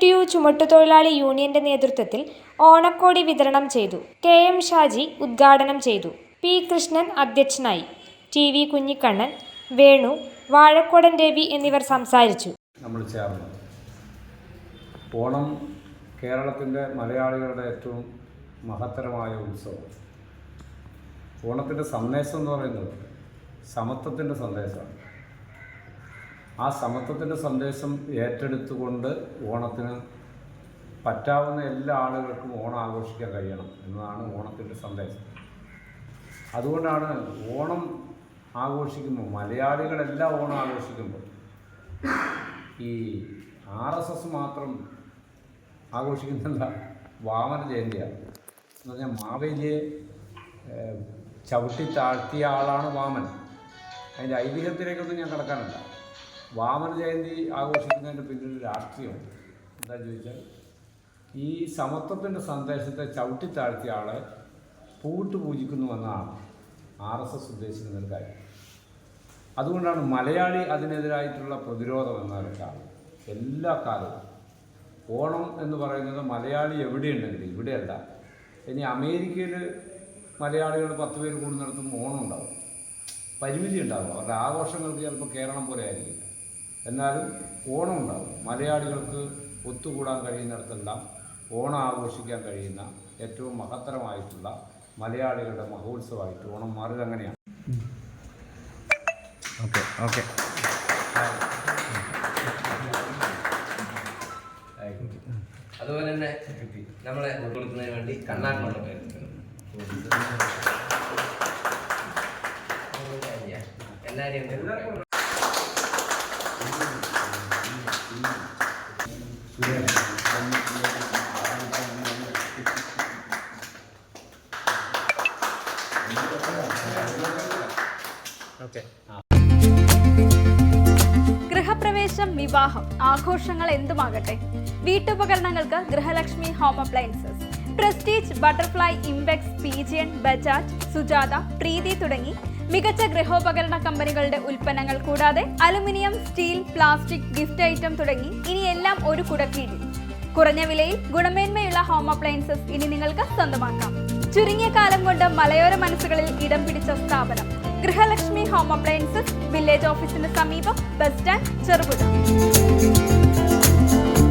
CTU ചുമട്ടുതൊഴിലാളി യൂണിയന്റെ നേതൃത്വത്തിൽ ഓണക്കോടി വിതരണം ചെയ്തു. KM ഷാജി ഉദ്ഘാടനം ചെയ്തു. P കൃഷ്ണൻ അധ്യക്ഷനായി. TV കുഞ്ഞിക്കണ്ണൻ, വേണു, വാഴക്കോടൻ രവി എന്നിവർ സംസാരിച്ചു. നമ്മൾ ചേർന്നു. ഓണം കേരളത്തിൻ്റെ മലയാളികളുടെ ഏറ്റവും മഹത്തരമായ ഉത്സവം. ഓണത്തിൻ്റെ സന്ദേശം എന്ന് പറയുന്നത് സമത്വത്തിൻ്റെ സന്ദേശമാണ്. ആ സമത്വത്തിൻ്റെ സന്ദേശം ഏറ്റെടുത്തുകൊണ്ട് ഓണത്തിന് പറ്റാവുന്ന എല്ലാ ആളുകൾക്കും ഓണം ആഘോഷിക്കാൻ കഴിയണം എന്നതാണ് ഓണത്തിൻ്റെ സന്ദേശം. അതുകൊണ്ടാണ് ഓണം ആഘോഷിക്കുമ്പോൾ, മലയാളികളെല്ലാം ഓണം ആഘോഷിക്കുമ്പോൾ, ഈ RSS മാത്രം ആഘോഷിക്കുന്നില്ല വാമന ജയന്തിയാണ്. എന്ന് പറഞ്ഞാൽ മാവേലിയെ ചവിട്ടി താഴ്ത്തിയ ആളാണ് വാമൻ. അതിൻ്റെ ഐതിഹ്യത്തിലേക്കൊന്നും ഞാൻ കടക്കാനില്ല. വാമന ജയന്തി ആഘോഷിക്കുന്നതിൻ്റെ പിന്നിൽ രാഷ്ട്രീയമുണ്ട്. എന്താണെന്ന് ചോദിച്ചാൽ, ഈ സമത്വത്തിൻ്റെ സന്ദേശത്തെ ചവിട്ടി താഴ്ത്തിയ ആളെ പൂട്ട് പൂജിക്കുന്നുവെന്നാണ് RSS ഉദ്ദേശിക്കുന്ന ഒരു കാര്യം. അതുകൊണ്ടാണ് മലയാളി അതിനെതിരായിട്ടുള്ള പ്രതിരോധം എന്നൊക്കെയാണ് എല്ലാ കാലവും. ഓണം എന്ന് പറയുന്നത് മലയാളി എവിടെയുണ്ടെങ്കിലും, ഇവിടെയല്ല, ഇനി അമേരിക്കയിൽ മലയാളികൾ 10 പേര് കൂടുന്നിടത്തും ഓണം ഉണ്ടാവും, പരിമിതി ഉണ്ടാവും. അവരുടെ ആഘോഷങ്ങൾക്ക് ചിലപ്പോൾ കേരളം പോലെ ആയിരിക്കില്ല, എന്നാലും ഓണം ഉണ്ടാവും. മലയാളികൾക്ക് ഒത്തുകൂടാൻ കഴിയുന്നിടത്തെല്ലാം ഓണം ആഘോഷിക്കാൻ കഴിയുന്ന ഏറ്റവും മഹത്തരമായിട്ടുള്ള മലയാളികളുടെ മഹോത്സവമായിട്ട് ഓണം മാറുക. അങ്ങനെയാണ്. ഓക്കെ അതുപോലെ തന്നെ നമ്മളെ കൊടുക്കുന്നതിന് വേണ്ടി കണ്ണാൻ എല്ലാവരെയും ഗൃഹപ്രവേശം, വിവാഹം, ആഘോഷങ്ങൾ എന്തുമാകട്ടെ, വീട്ടുപകരണങ്ങൾക്ക് Grihalakshmi home appliances, prestige, butterfly, impex, PGN, Bajaj, Sujata, Preethi തുടങ്ങി മികച്ച ഗൃഹോപകരണ കമ്പനികളുടെ ഉൽപ്പന്നങ്ങൾ കൂടാതെ aluminium, steel, plastic, gift item തുടങ്ങി ഇനി എല്ലാം ഒരു കുടക്കീഴിൽ. കുറഞ്ഞ വിലയിൽ ഗുണമേന്മയുള്ള ഹോം അപ്ലയൻസസ് ഇനി നിങ്ങൾക്ക് സ്വന്തമാക്കാം. ചുരുങ്ങിയ കാലം കൊണ്ട് മലയോര മനസ്സുകളിൽ ഇടം പിടിച്ച സ്ഥാപനം ഗൃഹലക്ഷ്മി ഹോം അപ്ലയൻസസ്, വില്ലേജ് ഓഫീസിന് സമീപം, ബസ് സ്റ്റാൻഡ്, ചെറുപുഴ.